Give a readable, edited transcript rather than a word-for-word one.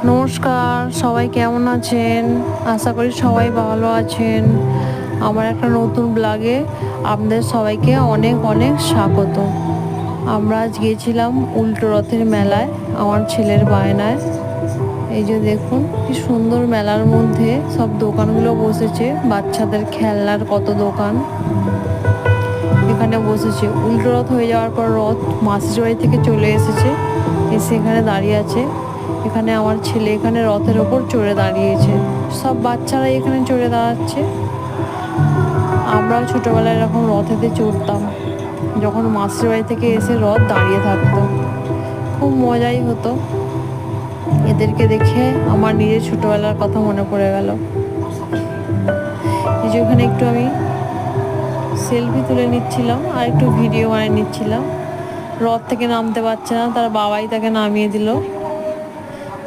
নমস্কার, সবাই কেমন আছেন? আশা করি সবাই ভালো আছেন। আমার একটা নতুন ব্লগে আপনাদের সবাইকে অনেক অনেক স্বাগত। আমরা আজ গিয়েছিলাম উল্টো রথের মেলায় আমার ছেলের বায়নায়। এই যে দেখুন কি সুন্দর, মেলার মধ্যে সব দোকানগুলো বসেছে, বাচ্চাদের খেলনার কত দোকান এখানে বসেছে। উল্টো রথ হয়ে যাওয়ার পর রথ মাসির বাড়ি থেকে চলে এসেছে, এসে এখানে দাঁড়িয়ে আছে। এখানে আমার ছেলে এখানে রথের ওপর চড়ে দাঁড়িয়েছে, সব বাচ্চারা এখানে চড়ে দাঁড়াচ্ছে। আমরাও ছোটোবেলায় এরকম রথেতে চড়তাম, যখন মাসির বাড়ি থেকে এসে রথ দাঁড়িয়ে থাকতো, খুব মজাই হতো। এদেরকে দেখে আমার নিজের ছোটোবেলার কথা মনে পড়ে গেল। এই যে ওখানে একটু আমি সেলফি তুলে নিচ্ছিলাম আর একটু ভিডিও বানিয়ে নিচ্ছিলাম। রথ থেকে নামতে পারছে না, তার বাবাই তাকে নামিয়ে দিল।